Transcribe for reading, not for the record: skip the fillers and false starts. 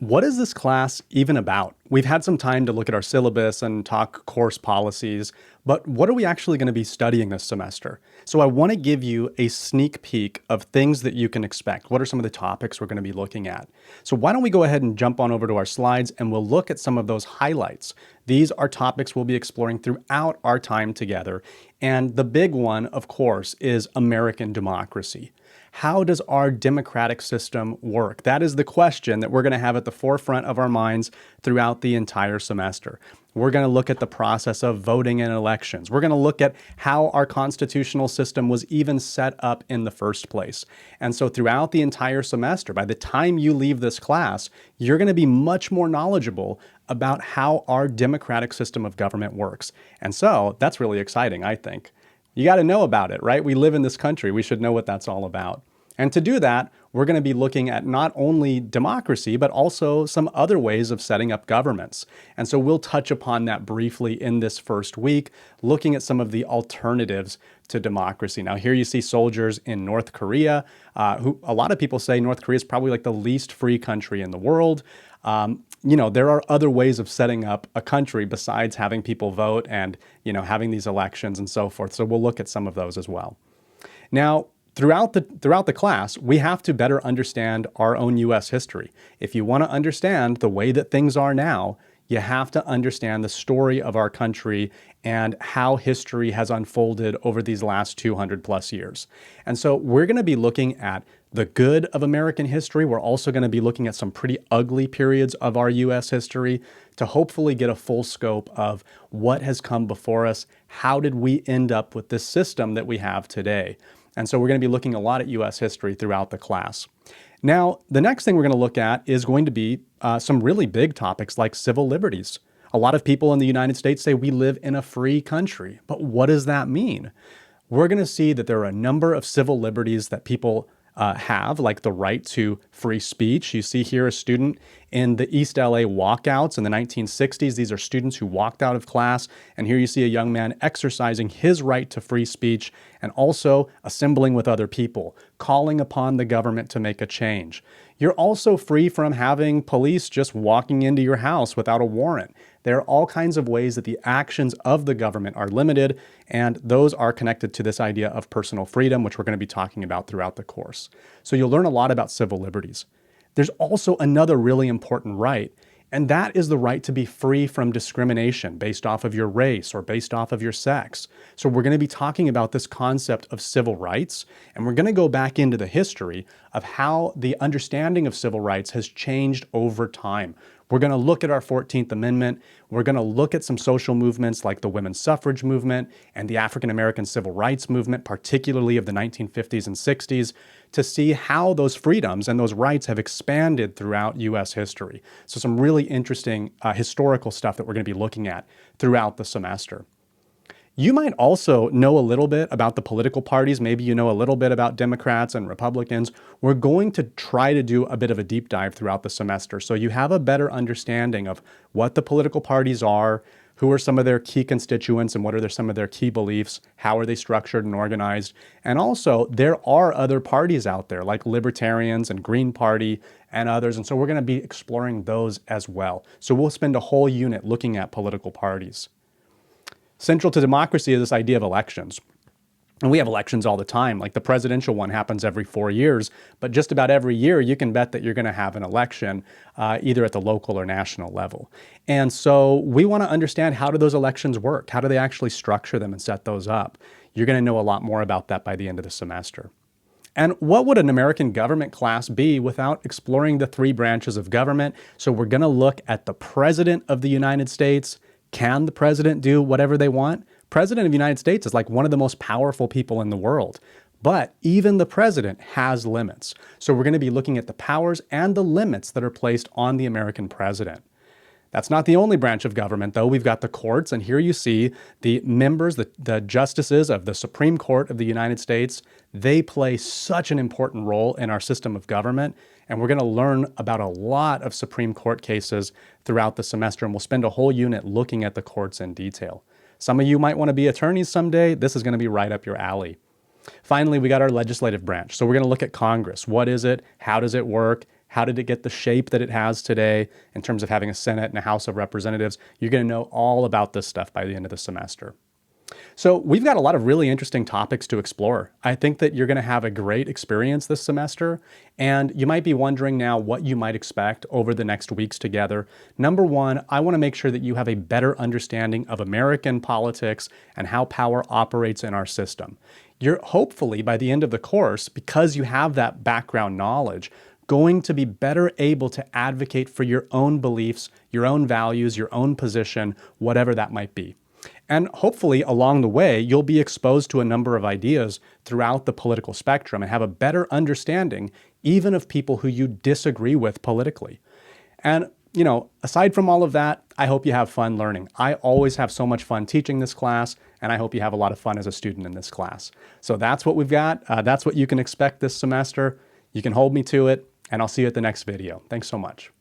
What is this class even about? We've had some time to look at our syllabus and talk course policies, but what are we actually going to be studying this semester? So I want to give you a sneak peek of things that you can expect. What are some of the topics we're going to be looking at? So why don't we go ahead and jump on over to our slides and we'll look at some of those highlights. These are topics we'll be exploring throughout our time together. And the big one, of course, is American democracy. How does our democratic system work? That is the question that we're going to have at the forefront of our minds throughout the entire semester. We're going to look at the process of voting in elections. We're going to look at how our constitutional system was even set up in the first place. And so throughout the entire semester, by the time you leave this class, you're going to be much more knowledgeable about how our democratic system of government works. And so that's really exciting, I think. You got to know about it, right? We live in this country. We should know what that's all about. And to do that, we're going to be looking at not only democracy, but also some other ways of setting up governments. And so we'll touch upon that briefly in this first week, looking at some of the alternatives to democracy. Now, here you see soldiers in North Korea, who a lot of people say North Korea is probably like the least free country in the world. There are other ways of setting up a country besides having people vote and, having these elections and so forth. So we'll look at some of those as well. Now, throughout the class, we have to better understand our own U.S. history. If you want to understand the way that things are now, you have to understand the story of our country and how history has unfolded over these last 200 plus years. And so we're going to be looking at the good of American history. We're also going to be looking at some pretty ugly periods of our U.S. history to hopefully get a full scope of what has come before us. How did we end up with this system that we have today? And so we're going to be looking a lot at U.S. history throughout the class. Now, the next thing we're going to look at is going to be some really big topics like civil liberties. A lot of people in the United States say we live in a free country, but what does that mean? We're going to see that there are a number of civil liberties that people have, like the right to free speech. You see here a student in the East LA walkouts in the 1960s. These are students who walked out of class. And here you see a young man exercising his right to free speech and also assembling with other people, calling upon the government to make a change. You're also free from having police just walking into your house without a warrant. There are all kinds of ways that the actions of the government are limited, and those are connected to this idea of personal freedom, which we're going to be talking about throughout the course. So you'll learn a lot about civil liberties. There's also another really important right, and that is the right to be free from discrimination based off of your race or based off of your sex. So we're going to be talking about this concept of civil rights, and we're going to go back into the history of how the understanding of civil rights has changed over time. We're going to look at our 14th Amendment. We're going to look at some social movements like the women's suffrage movement and the African American civil rights movement, particularly of the 1950s and 60s, to see how those freedoms and those rights have expanded throughout U.S. history. So some really interesting historical stuff that we're going to be looking at throughout the semester. You might also know a little bit about the political parties. Maybe you know a little bit about Democrats and Republicans. We're going to try to do a bit of a deep dive throughout the semester so you have a better understanding of what the political parties are, who are some of their key constituents, and what are some of their key beliefs, how are they structured and organized. And also, there are other parties out there like Libertarians and Green Party and others. And so we're going to be exploring those as well. So we'll spend a whole unit looking at political parties. Central to democracy is this idea of elections. And we have elections all the time, like the presidential one happens every 4 years, but just about every year you can bet that you're going to have an election either at the local or national level. And so we want to understand, how do those elections work? How do they actually structure them and set those up? You're going to know a lot more about that by the end of the semester. And what would an American government class be without exploring the three branches of government? So we're going to look at the President of the United States. Can the president do whatever they want? President of the United States is like one of the most powerful people in the world. But even the president has limits. So we're going to be looking at the powers and the limits that are placed on the American president. That's not the only branch of government, though. We've got the courts, and here you see the members, the justices of the Supreme Court of the United States. They play such an important role in our system of government, and we're going to learn about a lot of Supreme Court cases throughout the semester, and we'll spend a whole unit looking at the courts in detail. Some of you might want to be attorneys someday. This is going to be right up your alley. Finally, we got our legislative branch. So we're going to look at Congress. What is it? How does it work? How did it get the shape that it has today in terms of having a Senate and a House of Representatives? You're going to know all about this stuff by the end of the semester. So we've got a lot of really interesting topics to explore. I think that you're going to have a great experience this semester, and you might be wondering now what you might expect over the next weeks together. Number one, I want to make sure that you have a better understanding of American politics and how power operates in our system. You're hopefully, by the end of the course, because you have that background knowledge, going to be better able to advocate for your own beliefs, your own values, your own position, whatever that might be. And hopefully along the way, you'll be exposed to a number of ideas throughout the political spectrum and have a better understanding even of people who you disagree with politically. And, aside from all of that, I hope you have fun learning. I always have so much fun teaching this class, and I hope you have a lot of fun as a student in this class. So that's what we've got. That's what you can expect this semester. You can hold me to it, and I'll see you at the next video. Thanks so much.